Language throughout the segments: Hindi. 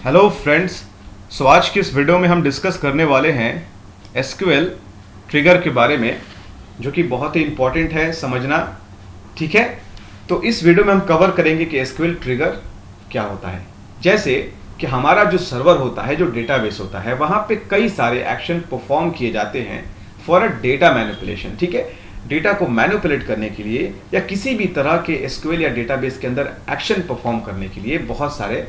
Hello friends. सो आज की इस वीडियो में हम डिस्कस करने वाले हैं एसक्यूएल ट्रिगर के बारे में, जो कि बहुत ही इंपॉर्टेंट है समझना। ठीक है, तो इस वीडियो में हम कवर करेंगे कि एसक्यूएल ट्रिगर क्या होता है। जैसे कि हमारा जो सर्वर होता है, जो डेटाबेस होता है, वहां पे कई सारे एक्शन परफॉर्म किए जाते हैं फॉर अ डेटा मैनिपुलेशन। ठीक है, डेटा को मैनिपुलेट करने के लिए या किसी भी तरह के एसक्यूएल या डेटाबेस के अंदर एक्शन परफॉर्म करने के लिए बहुत सारे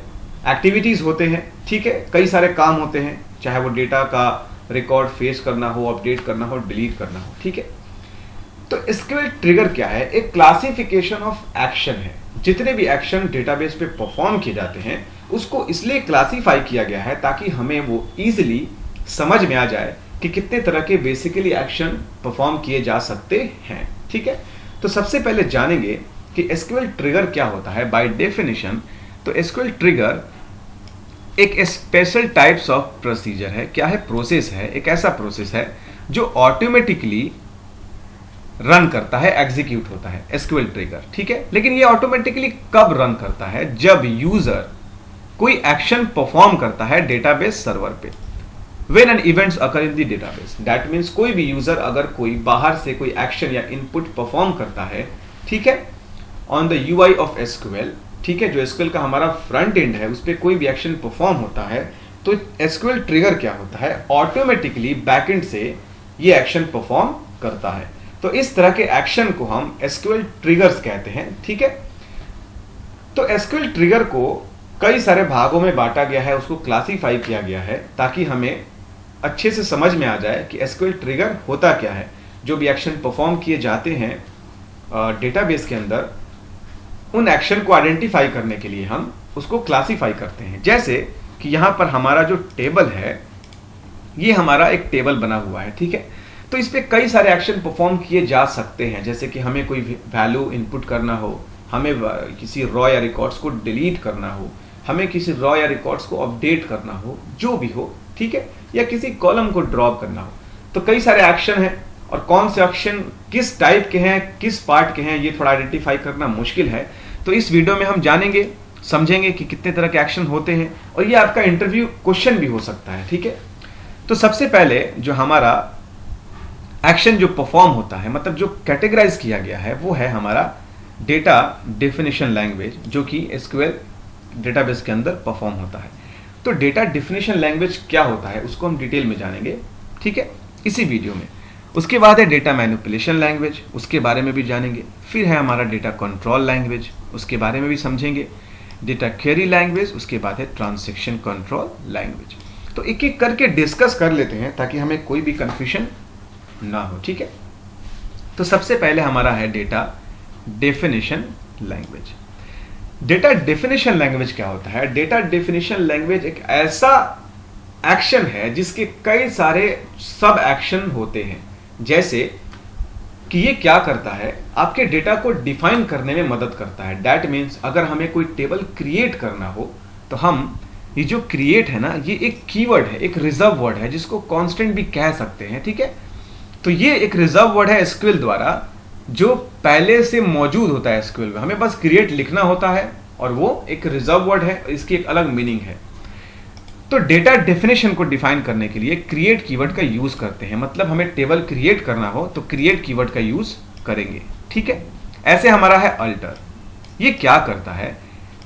एक्टिविटीज होते हैं। ठीक है, कई सारे काम होते हैं, चाहे वो डेटा का रिकॉर्ड फेच करना हो, अपडेट करना हो, डिलीट करना हो। ठीक है, तो एसक्यूएल ट्रिगर क्या है? एक क्लासिफिकेशन ऑफ एक्शन है। जितने भी एक्शन डेटाबेस पे परफॉर्म किए जाते हैं उसको इसलिए क्लासिफाई किया गया है ताकि हमें वो इजीली समझ में आ जाए कि कितने तरह के बेसिकली एक्शन परफॉर्म किए जा सकते हैं। ठीक है, तो सबसे पहले जानेंगे कि एसक्यूएल ट्रिगर क्या होता है बाय डेफिनेशन। तो एसक्यूएल ट्रिगर एक स्पेशल टाइप्स ऑफ प्रोसीजर है। क्या है? प्रोसेस है, एक ऐसा प्रोसेस है जो ऑटोमेटिकली रन करता है, एग्जीक्यूट होता है, एसक्यूएल ट्रिगर। ठीक है, लेकिन ये ऑटोमेटिकली कब रन करता है? जब यूजर कोई एक्शन परफॉर्म करता है डेटाबेस सर्वर पे। When an events occur in the database, that means कोई भी यूजर अगर कोई बाहर से कोई एक्शन या इनपुट परफॉर्म करता है, ठीक है, on the UI of SQL, ठीक है, जो एसक्यूएल का हमारा फ्रंट एंड है उस पर कोई भी एक्शन परफॉर्म होता है, तो एसक्यूएल ट्रिगर क्या होता है? ऑटोमेटिकली बैकएंड से ये एक्शन परफॉर्म करता है। तो इस तरह के एक्शन को हम एसक्यूएल ट्रिगर्स कहते हैं। ठीक है, तो एसक्यूएल ट्रिगर को कई सारे भागों में बांटा गया है, उसको क्लासीफाई किया गया है ताकि हमें अच्छे से समझ में आ जाए कि एसक्यूएल ट्रिगर होता क्या है। जो भी एक्शन परफॉर्म किए जाते हैं डेटाबेस के अंदर, उन एक्शन को आइडेंटिफाई करने के लिए हम उसको क्लासीफाई करते हैं। जैसे कि यहां पर हमारा जो टेबल है, ये हमारा एक टेबल बना हुआ है। ठीक है, तो इस पे कई सारे एक्शन परफॉर्म किए जा सकते हैं। जैसे कि हमें कोई वैल्यू इनपुट करना हो, हमें किसी रॉ या रिकॉर्ड्स को डिलीट करना हो, हमें किसी रॉ या रिकॉर्ड्स को अपडेट करना हो, जो भी हो, ठीक है, या किसी कॉलम को ड्रॉप करना हो, तो कई सारे एक्शन हैं। और कौन से एक्शन किस टाइप के हैं, किस पार्ट के हैं, ये थोड़ा आइडेंटिफाई करना मुश्किल है। तो इस वीडियो में हम जानेंगे, समझेंगे कि कितने तरह के एक्शन होते हैं, और ये आपका इंटरव्यू क्वेश्चन भी हो सकता है। ठीक है, तो सबसे पहले जो हमारा एक्शन जो परफॉर्म होता है, मतलब जो कैटेगराइज किया गया है, वो है हमारा डेटा डेफिनेशन लैंग्वेज, जो कि एसक्यूएल डेटाबेस के अंदर परफॉर्म होता है। तो डेटा डेफिनेशन लैंग्वेज क्या होता है उसको हम डिटेल में जानेंगे, ठीक है, इसी वीडियो में। उसके बाद है डेटा मैनिपुलेशन लैंग्वेज, उसके बारे में भी जानेंगे। फिर है हमारा डेटा कंट्रोल लैंग्वेज, उसके बारे में भी समझेंगे। डेटा क्वेरी लैंग्वेज, उसके बाद है ट्रांजैक्शन कंट्रोल लैंग्वेज। तो एक एक करके डिस्कस कर लेते हैं ताकि हमें कोई भी कंफ्यूजन ना हो। ठीक है, तो सबसे पहले हमारा है data definition language. Data definition language क्या होता है? डेटा डेफिनेशन लैंग्वेज एक ऐसा एक्शन है जिसके कई सारे सब एक्शन होते हैं। जैसे कि ये क्या करता है, आपके डेटा को डिफाइन करने में मदद करता है। दैट मीन्स अगर हमें कोई टेबल क्रिएट करना हो तो हम ये जो क्रिएट है ना, ये एक कीवर्ड है, एक रिजर्व वर्ड है जिसको कांस्टेंट भी कह सकते हैं। ठीक है, तो ये एक रिजर्व वर्ड है एसक्यूएल द्वारा, जो पहले से मौजूद होता है एसक्यूएल में। हमें बस क्रिएट लिखना होता है और वो एक रिजर्व वर्ड है, इसकी एक अलग मीनिंग है। तो डेटा डेफिनेशन को डिफाइन करने के लिए क्रिएट कीवर्ड का यूज करते हैं। मतलब हमें टेबल क्रिएट करना हो तो क्रिएट कीवर्ड का यूज करेंगे। ठीक है, ऐसे हमारा है अल्टर। ये क्या करता है?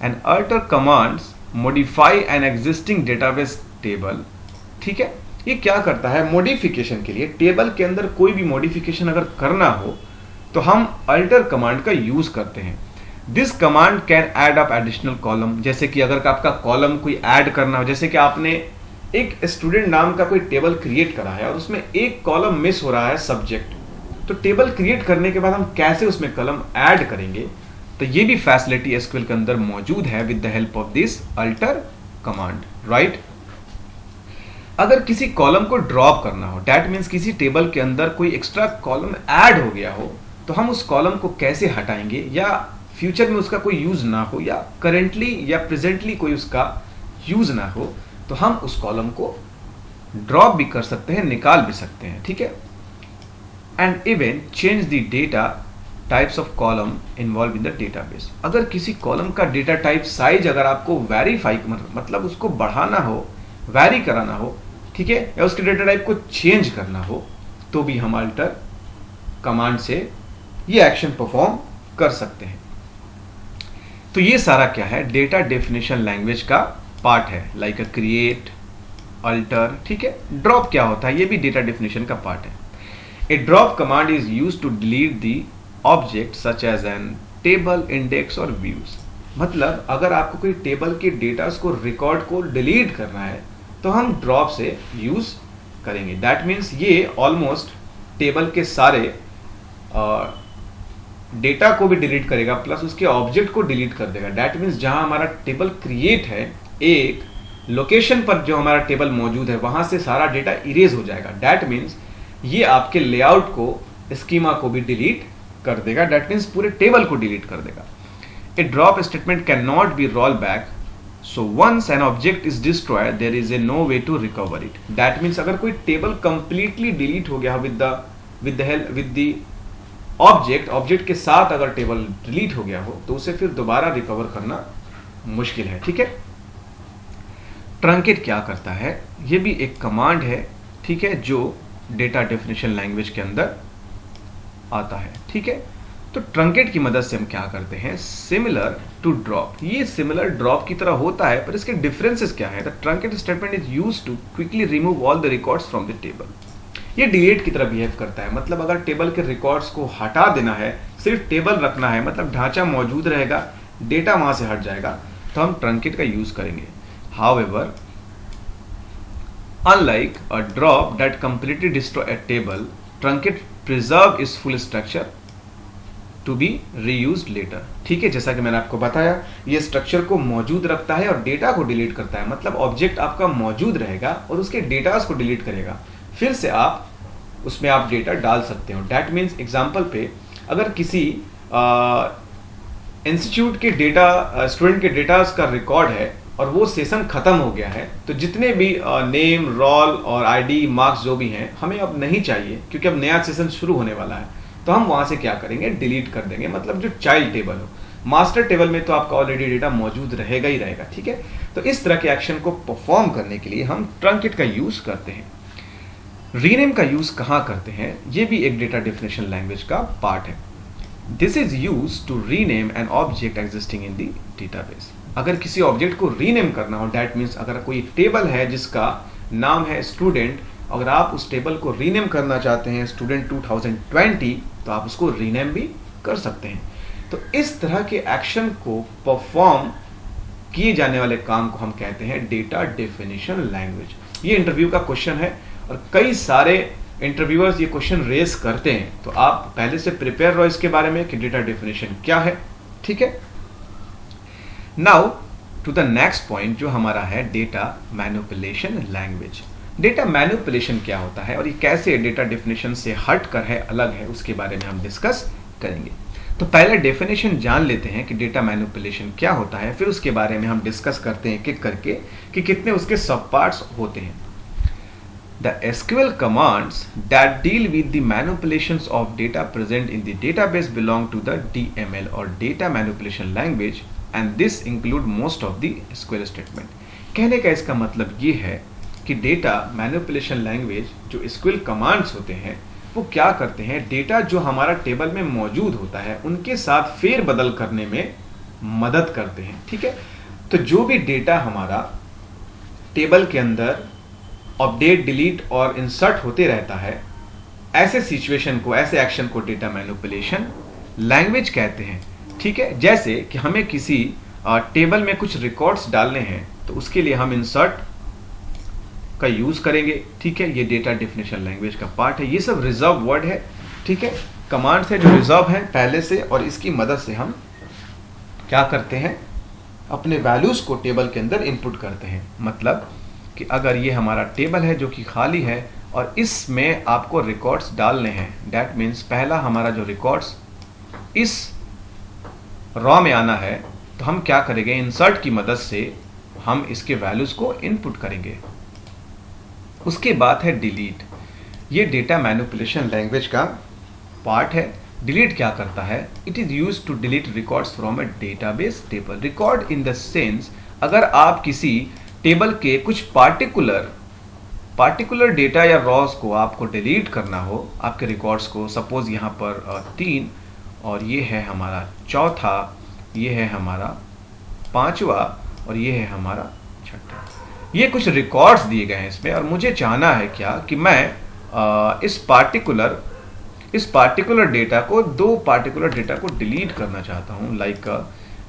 An alter commands modify an existing database table. ठीक है, ये क्या करता है? मॉडिफिकेशन के लिए, टेबल के अंदर कोई भी मॉडिफिकेशन अगर करना हो तो हम अल्टर कमांड का यूज करते हैं। This command can add up additional column. जैसे कि अगर आपका कॉलम कोई ऐड करना हो, जैसे कि आपने एक स्टूडेंट नाम का कोई टेबल क्रिएट करा है और उसमें एक कॉलम मिस हो रहा है, सब्जेक्ट, तो टेबल क्रिएट करने के बाद हम कैसे उसमें कॉलम ऐड करेंगे? तो ये भी फैसिलिटी एसक्यूएल के अंदर मौजूद है with the help of this alter command, right. अगर किसी कॉलम को ड्रॉप करना हो, दैट मीन्स किसी टेबल के अंदर कोई एक्स्ट्रा कॉलम ऐड हो गया हो, तो हम उस कॉलम को कैसे हटाएंगे, या फ्यूचर में उसका कोई यूज ना हो, या करेंटली या प्रेजेंटली कोई उसका यूज ना हो, तो हम उस कॉलम को ड्रॉप भी कर सकते हैं, निकाल भी सकते हैं। ठीक है, and even change the data types of column involve in the database. अगर किसी कॉलम का डेटा टाइप साइज अगर आपको वेरीफाई मतलब उसको बढ़ाना हो, वैरी कराना हो, ठीक है, या उसके डेटा टाइप को चेंज करना हो, तो भी हम अल्टर कमांड से ये एक्शन परफॉर्म कर सकते हैं। तो ये सारा क्या है, डेटा डेफिनेशन लैंग्वेज का पार्ट है, लाइक अ क्रिएट, अल्टर, ठीक है। ड्रॉप क्या होता है, ये भी डेटा डेफिनेशन का पार्ट है। A drop command is used to delete the object such as an table, index और व्यूज। मतलब अगर आपको कोई टेबल के डेटा को, रिकॉर्ड को डिलीट करना है तो हम ड्रॉप से यूज करेंगे। दैट मीन्स ये ऑलमोस्ट टेबल के सारे डेटा को भी डिलीट करेगा प्लस उसके ऑब्जेक्ट को डिलीट कर देगा। दैट मीन्स जहां हमारा टेबल क्रिएट है, एक लोकेशन पर जो हमारा टेबल मौजूद है वहां से सारा डेटा इरेज हो जाएगा। दैट मीन्स ये आपके लेआउट को, स्कीमा को भी डिलीट कर देगा। दैट मीन्स पूरे टेबल को डिलीट कर देगा। A drop statement can not be roll back, so once an object is destroyed there is a no way to recover it. That means अगर कोई टेबल कंप्लीटली डिलीट हो गया विद द ऑब्जेक्ट के साथ अगर टेबल डिलीट हो गया हो तो उसे फिर दोबारा रिकवर करना मुश्किल है, ठीक है। ट्रंकेट क्या करता है, ये भी एक कमांड है, ठीक है, जो डेटा डेफिनेशन लैंग्वेज के अंदर आता है, ठीक है। तो ट्रंकेट की मदद से हम क्या करते हैं, सिमिलर टू ड्रॉप, ये सिमिलर ड्रॉप की तरह होता है पर इसके डिफरेंसेस क्या है। The truncate statement is used to quickly remove all the records from the table. ये डिलीट की तरह बिहेव करता है, मतलब अगर टेबल के रिकॉर्ड्स को हटा देना है, सिर्फ टेबल रखना है, मतलब ढांचा मौजूद रहेगा, डेटा वहां से हट जाएगा, तो हम ट्रंकेट का यूज करेंगे। However, unlike a drop that completely destroy a table, truncate preserve its full structure to be reused later। ठीक है, जैसा कि मैंने आपको बताया, ये स्ट्रक्चर को मौजूद रखता है और डेटा को डिलीट करता है। मतलब ऑब्जेक्ट आपका मौजूद रहेगा और उसके डेटास को डिलीट करेगा, फिर से आप उसमें आप डेटा डाल सकते हो। दैट मीन्स एग्जाम्पल पे अगर किसी इंस्टीट्यूट के डेटा, स्टूडेंट के डेटास का रिकॉर्ड है और वो सेशन खत्म हो गया है, तो जितने भी नेम, रोल और आईडी, मार्क्स जो भी हैं, हमें अब नहीं चाहिए क्योंकि अब नया सेशन शुरू होने वाला है। तो हम वहां से क्या करेंगे, डिलीट कर देंगे। मतलब जो चाइल्ड टेबल हो, मास्टर टेबल में तो आपका ऑलरेडी डेटा मौजूद रहेगा ही रहेगा, ठीक है। तो इस तरह के एक्शन को परफॉर्म करने के लिए हम ट्रंकेट का यूज करते हैं। रीनेम का यूज कहां करते हैं, ये भी एक डेटा डेफिनेशन लैंग्वेज का पार्ट है। This is use to rename an object existing in the database. अगर किसी ऑब्जेक्ट को रीनेम करना हो, दैट मीन्स अगर कोई टेबल है जिसका नाम है स्टूडेंट, अगर आप उस टेबल को रीनेम करना चाहते हैं स्टूडेंट 2020, तो आप उसको रीनेम भी कर सकते हैं। तो इस तरह के एक्शन को परफॉर्म किए जाने वाले काम को हम कहते हैं डेटा डेफिनेशन लैंग्वेज। ये इंटरव्यू का क्वेश्चन है और कई सारे इंटरव्यूअर्स ये क्वेश्चन रेस करते हैं, तो आप पहले से प्रिपेयर रहो इसके बारे में कि डेटा डेफिनेशन क्या है, ठीक है। Now to the next point जो हमारा है data manipulation language. Data manipulation क्या होता है और ये कैसे डेटा डेफिनेशन से हट कर है, अलग है, उसके बारे में हम डिस्कस करेंगे। तो पहले डेफिनेशन जान लेते हैं कि डेटा मैनिपुलेशन क्या होता है, फिर उसके बारे में हम डिस्कस करते हैं एक-एक करके कि कितने उसके सब पार्ट्स होते हैं। The SQL commands that deal with the manipulations of data present in the database belong to the DML or data manipulation language, and this include most of the SQL statement। कहने का इसका मतलब ये है कि डेटा मैनिपुलेशन लैंग्वेज जो SQL कमांड्स होते हैं वो क्या करते हैं, डेटा जो हमारा टेबल में मौजूद होता है उनके साथ फेर बदल करने में मदद करते हैं, ठीक है। तो जो भी डेटा हमारा टेबल के अंदर अपडेट, डिलीट और इंसर्ट होते रहता है, ऐसे सिचुएशन को, ऐसे एक्शन को डेटा मैनिपुलेशन लैंग्वेज कहते हैं, ठीक है। जैसे कि हमें किसी टेबल में कुछ रिकॉर्ड्स डालने हैं तो उसके लिए हम इंसर्ट का यूज करेंगे, ठीक है। ये डेटा डेफिनेशन लैंग्वेज का पार्ट है। ये सब रिजर्व वर्ड है, ठीक है, कमांड्स है जो रिजर्व है पहले से, और इसकी मदद से हम क्या करते हैं, अपने वैल्यूज को टेबल के अंदर इनपुट करते हैं। मतलब कि अगर ये हमारा टेबल है जो कि खाली है और इसमें आपको रिकॉर्ड्स डालने हैं, दैट मीन्स पहला हमारा जो रिकॉर्ड्स इस रॉ में आना है, तो हम क्या करेंगे, इंसर्ट की मदद से हम इसके वैल्यूज को इनपुट करेंगे। उसके बाद है डिलीट। ये डेटा मैनिपुलेशन लैंग्वेज का पार्ट है। डिलीट क्या करता है? It is use to delete records from a database table. Record in the sense, अगर आप किसी टेबल के कुछ पार्टिकुलर डेटा या रॉस को आपको डिलीट करना हो, आपके रिकॉर्ड्स को, सपोज यहाँ पर 3 और ये है हमारा चौथा, ये है हमारा 5वां और ये है हमारा 6ठा, ये कुछ रिकॉर्ड्स दिए गए हैं इसमें, और मुझे चाहना है क्या कि मैं इस पार्टिकुलर डेटा को, 2 पार्टिकुलर डेटा को डिलीट करना चाहता हूँ। लाइक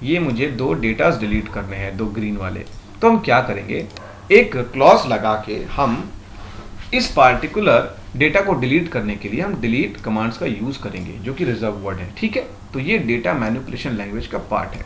ये मुझे 2 डेटास डिलीट करने हैं, 2 ग्रीन वाले। तो हम क्या करेंगे, एक क्लॉज लगा के हम इस पार्टिकुलर डेटा को डिलीट करने के लिए हम डिलीट कमांड्स का यूज करेंगे, जो कि रिजर्व वर्ड है। ठीक है, तो ये डेटा मैनिपुलेशन लैंग्वेज का पार्ट है।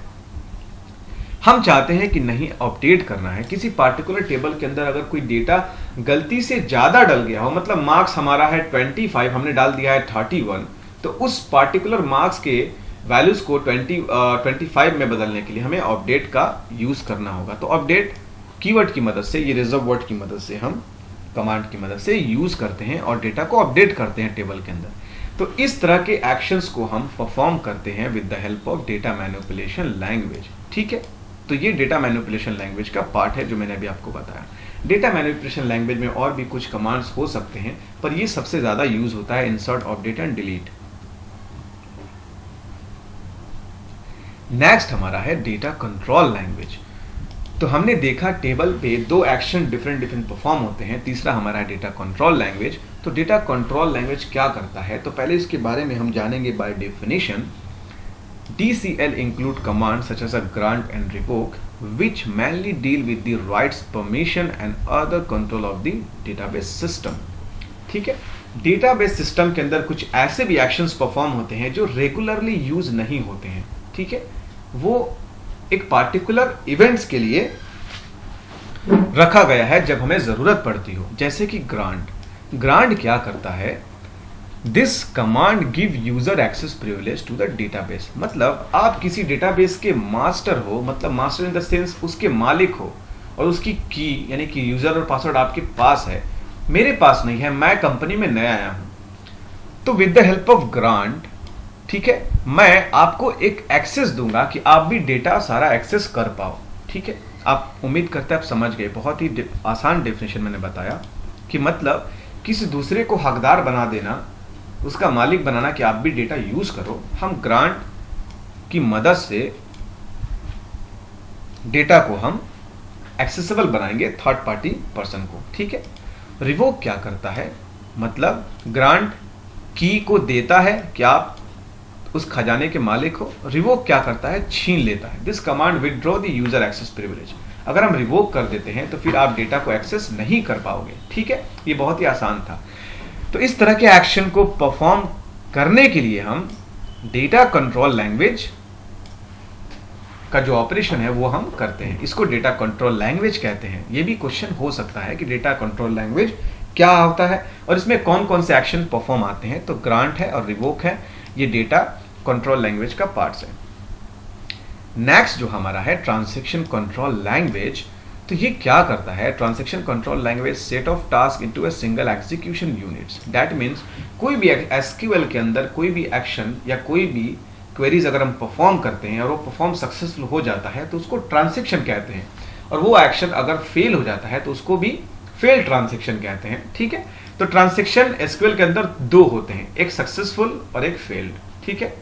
हम चाहते हैं कि नहीं अपडेट करना है किसी पार्टिकुलर टेबल के अंदर, अगर कोई डेटा गलती से ज्यादा डल गया हो, मतलब मार्क्स हमारा है 25, हमने डाल दिया है 31, तो उस पार्टिकुलर मार्क्स के वैल्यूज को 25 में बदलने के लिए हमें अपडेट का यूज करना होगा। तो अपडेट कीवर्ड की मदद से, ये रिजर्व वर्ड की मदद से, हम कमांड की मदद से यूज करते हैं और डेटा को अपडेट करते हैं टेबल के अंदर। तो इस तरह के एक्शंस को हम परफॉर्म करते हैं with the help of data manipulation language. ठीक है, तो ये डेटा मैनिपुलेशन लैंग्वेज का पार्ट है जो मैंने अभी आपको बताया। डेटा मैनिपुलेशन लैंग्वेज में और भी कुछ कमांड्स हो सकते हैं, पर ये सबसे ज्यादा यूज होता है insert, update and delete. Next हमारा है डेटा कंट्रोल लैंग्वेज। तो हमने देखा टेबल पे 2 एक्शन डिफरेंट परफॉर्म होते हैं। तीसरा हमारा है डेटा कंट्रोल लैंग्वेज। तो डेटा कंट्रोल लैंग्वेज क्या करता है, तो पहले इसके बारे में हम जानेंगे by definition. DCL include commands such as a grant and revoke, which mainly deal with the rights, permission and other control of the database system. ठीक है, डेटाबेस सिस्टम के अंदर कुछ ऐसे भी एक्शंस परफॉर्म होते हैं जो रेगुलरली यूज नहीं होते हैं। ठीक है, वो एक पार्टिकुलर इवेंट्स के लिए रखा गया है जब हमें जरूरत पड़ती हो, जैसे कि ग्रांट क्या करता है, this command give user access privilege to the database. मतलब आप किसी डेटाबेस के मास्टर हो, मतलब मास्टर इन द सेंस उसके मालिक हो, और उसकी की यानी कि यूजर और पासवर्ड आपके पास है, मेरे पास नहीं है, मैं कंपनी में नया आया हूं। तो with the help of grant, ठीक है, मैं आपको एक एक्सेस दूंगा कि आप भी डेटा सारा एक्सेस कर पाओ। ठीक है, आप उम्मीद करते हैं आप समझ गए, बहुत ही आसान डेफिनेशन मैंने बताया कि मतलब किसी दूसरे को हकदार बना देना, उसका मालिक बनाना कि आप भी डेटा यूज करो। हम ग्रांट की मदद से डेटा को हम एक्सेसिबल बनाएंगे थर्ड पार्टी पर्सन को। ठीक है, रिवोक क्या करता है, मतलब ग्रांट की को देता है कि आप उस खजाने के मालिक हो। रिवोक क्या करता है, छीन लेता है। This command withdraw the user access privilege. अगर हम रिवोक कर देते हैं तो फिर आप डेटा को एक्सेस नहीं कर पाओगे। ठीक है, ये बहुत ही आसान था। तो इस तरह के एक्शन को परफॉर्म करने के लिए हम डेटा कंट्रोल लैंग्वेज का जो ऑपरेशन है वो हम करते हैं, इसको डेटा कंट्रोल लैंग्वेज कहते हैं। ये भी क्वेश्चन हो सकता है कि डेटा कंट्रोल लैंग्वेज क्या होता है और इसमें कौन कौन से एक्शन परफॉर्म आते हैं। तो ग्रांट है और रिवोक है, ये डेटा कंट्रोल लैंग्वेज का पार्ट्स है। नेक्स्ट जो हमारा है ट्रांजैक्शन कंट्रोल लैंग्वेज, तो ये क्या करता है, transaction control language set of task into a single execution units. That means कोई भी एसक्यूएल के अंदर कोई भी एक्शन या कोई भी क्वेरीज अगर हम परफॉर्म करते हैं और वो परफॉर्म सक्सेसफुल हो जाता है तो उसको ट्रांजैक्शन कहते हैं, और वो एक्शन अगर फेल हो जाता है तो उसको भी फेल ट्रांजैक्शन कहते हैं। ठीक है, तो ट्रांजैक्शन एसक्यूएल के अंदर 2 होते हैं, एक सक्सेसफुल और एक फेल्ड। ठीक है,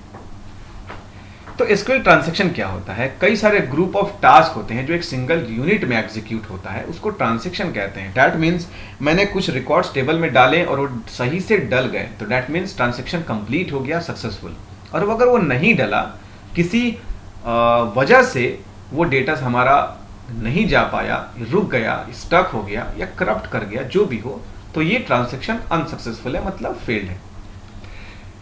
तो एसक्यूएल ट्रांजैक्शन क्या होता है, कई सारे ग्रुप ऑफ टास्क होते हैं जो एक सिंगल यूनिट में एग्जीक्यूट होता है, उसको ट्रांजैक्शन कहते हैं। दैट मीन्स मैंने कुछ रिकॉर्ड्स टेबल में डाले और वो सही से डल गए, तो दैट मीन्स ट्रांजैक्शन कंप्लीट हो गया, सक्सेसफुल। और अगर वो नहीं डला, किसी वजह से वो डेटा हमारा नहीं जा पाया, रुक गया, स्टक हो गया या करप्ट कर गया, जो भी हो, तो ये ट्रांजैक्शन अनसक्सेसफुल है, मतलब फेल्ड है।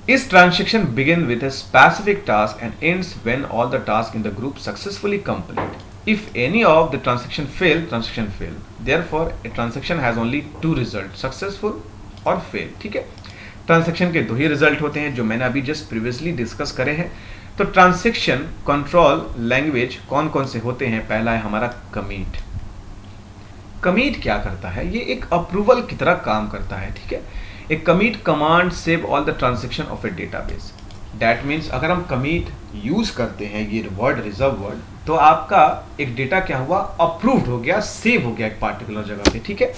Is transaction begin with a specific task and ends when all the tasks in the group successfully complete. If any of the transaction fail, transaction fail. Therefore, a transaction has only 2 results, successful और fail. ठीक है, ट्रांजैक्शन के 2 ही रिजल्ट होते हैं जो मैंने अभी जस्ट प्रीवियसली डिस्कस करे हैं। तो ट्रांजैक्शन कंट्रोल लैंग्वेज कौन कौन से होते हैं, पहला है हमारा कमिट। कमिट क्या करता है, ये एक अप्रूवल की तरह काम करता है। ठीक है, A commit command save all the transaction of a database. That means अगर हम कमिट यूज करते हैं ये वर्ड रिजर्व वर्ड, तो आपका एक डेटा क्या हुआ, अप्रूव्ड हो गया, सेव हो गया एक पार्टिकुलर जगह पे, ठीक है।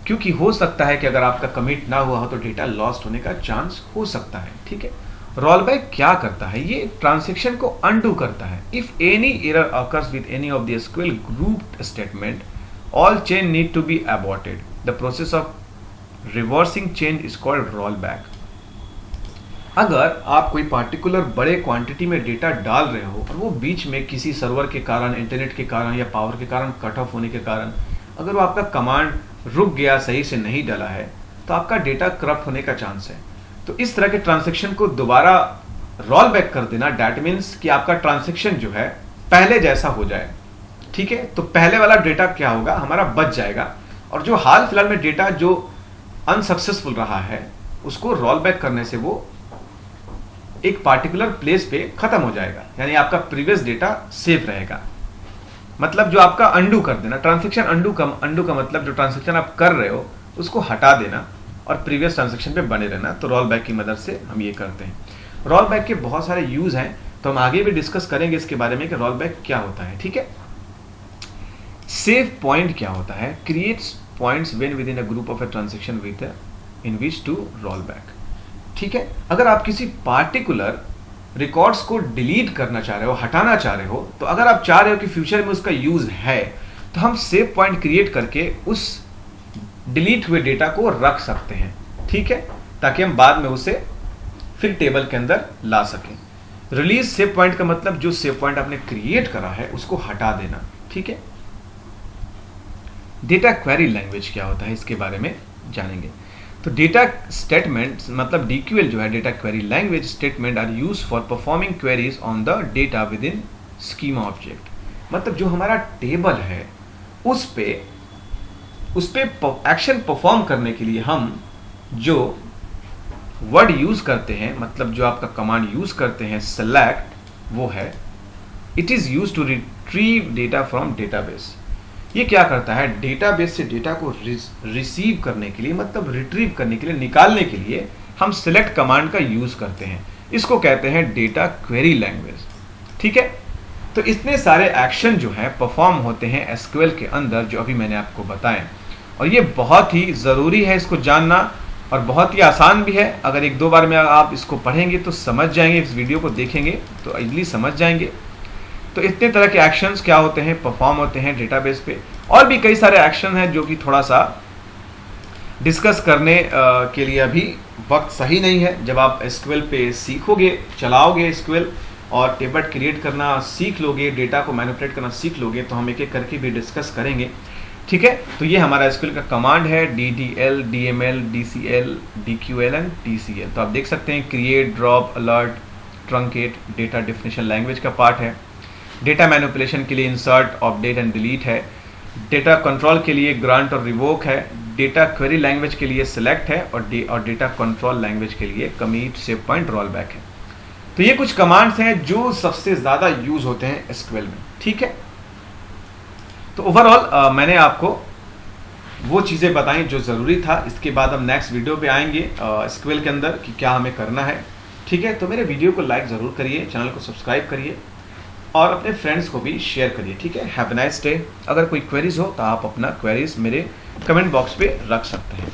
क्योंकि हो सकता है कि अगर आपका कमिट ना हुआ हो तो डेटा लॉस्ट होने का चांस हो सकता है, ठीक है। रोलबैक क्या करता है, ये ट्रांजैक्शन को अनडू करता है। If any error occurs with any of the SQL grouped statement, all change need to be aborted. The process of reversing change is called rollback. अगर आप कोई पार्टिकुलर बड़े क्वांटिटी में डेटा डाल रहे हो और वो बीच में किसी सर्वर के कारण, इंटरनेट के कारण या पावर के कारण कट ऑफ होने के कारण अगर वो आपका कमांड रुक गया, सही से नहीं डाला है, तो आपका डेटा करप्ट होने का चांस है। तो इस तरह के ट्रांजैक्शन को दोबारा रोल बैक कर देना, दैट मीन्स कि आपका ट्रांजैक्शन जो है पहले जैसा हो जाए, ठीक है। तो पहले वाला डेटा क्या होगा, हमारा बच जाएगा, और जो हाल फिलहाल में डेटा जो अनसक्सेसफुल रहा है उसको रोल बैक करने से वो एक पार्टिकुलर प्लेस पे खत्म हो जाएगा, यानी आपका प्रीवियस डेटा सेफ रहेगा। मतलब जो आपका अंडू कर देना, ट्रांजैक्शन अंडू का मतलब जो ट्रांजैक्शन आप कर रहे हो उसको हटा देना और प्रीवियस ट्रांजैक्शन पे बने रहना। तो रोल बैक की मदद से हम ये करते हैं। रोल बैक के बहुत सारे यूज हैं, तो हम आगे भी डिस्कस करेंगे इसके बारे में कि रोल बैक क्या होता है, ठीक है। सेव पॉइंट क्या होता है, creates points when with in a group of a transaction with in which to roll back, ठीक है। अगर आप किसी पार्टिकुलर रिकॉर्ड्स को डिलीट करना चाह रहे हो, हटाना चाह रहे हो, तो अगर आप चाह रहे हो कि फ्यूचर में उसका यूज है, तो हम सेव पॉइंट क्रिएट करके उस डिलीट हुए डेटा को रख सकते हैं, ठीक है, ताकि हम बाद में उसे फिर टेबल के अंदर ला सकें। रिलीज सेव पॉइंट का मतलब जो सेव पॉइंट आपने क्रिएट करा है उसको हटा देना, ठीक है। डेटा क्वेरी लैंग्वेज क्या होता है, इसके बारे में जानेंगे। तो डेटा स्टेटमेंट्स मतलब DQL जो है, data query language statement are use for performing queries on the data with in schema object. मतलब जो हमारा टेबल है उस पे एक्शन परफॉर्म करने के लिए हम जो वर्ड यूज करते हैं, मतलब जो आपका कमांड यूज करते हैं सेलेक्ट, वो है it is use to retrieve data from database. ये क्या करता है, डेटाबेस से डेटा को रिसीव करने के लिए, मतलब रिट्रीव करने के लिए, निकालने के लिए हम सेलेक्ट कमांड का यूज करते हैं। इसको कहते हैं डेटा क्वेरी लैंग्वेज, ठीक है। तो इतने सारे एक्शन जो है परफॉर्म होते हैं एसक्यूएल के अंदर, जो अभी मैंने आपको बताए, और ये बहुत ही ज़रूरी है इसको जानना, और बहुत ही आसान भी है। अगर एक दो बार में आप इसको पढ़ेंगे तो समझ जाएंगे, इस वीडियो को देखेंगे तो इजीली समझ जाएंगे। तो इतने तरह के एक्शंस क्या होते हैं, परफॉर्म होते हैं डेटाबेस पे। और भी कई सारे एक्शन हैं जो कि थोड़ा सा डिस्कस करने के लिए अभी वक्त सही नहीं है। जब आप एसक्यूएल पे सीखोगे, चलाओगे एसक्यूएल और टेबल क्रिएट करना सीख लोगे, डेटा को मैनिपुलेट करना सीख लोगे, तो हम एक एक करके भी डिस्कस करेंगे, ठीक है। तो ये हमारा एसक्यूएल का कमांड है, DDL, DML, DCL, DQL and TCL। तो आप देख सकते हैं create, drop, alert, truncate data definition language का पार्ट है। डेटा मैनिपुलेशन के लिए इंसर्ट, अपडेट एंड डिलीट है। डेटा कंट्रोल के लिए ग्रांट और रिवोक है। डेटा क्वेरी लैंग्वेज के लिए सेलेक्ट है, और डेटा कंट्रोल लैंग्वेज के लिए commit, save point, roll back है। तो ये कुछ कमांड्स हैं जो सबसे ज़्यादा यूज होते हैं एसक्यूएल में, ठीक है। तो ओवरऑल मैंने आपको वो चीज़ें बताई जो ज़रूरी था। इसके बाद हम नेक्स्ट वीडियो पे आएंगे एसक्यूएल के अंदर कि क्या हमें करना है, ठीक है। तो मेरे वीडियो को लाइक ज़रूर करिए, चैनल को सब्सक्राइब करिए और अपने फ्रेंड्स को भी शेयर करिए, ठीक है। Have a nice day. अगर कोई क्वेरीज हो तो आप अपना क्वेरीज मेरे कमेंट बॉक्स पे रख सकते हैं।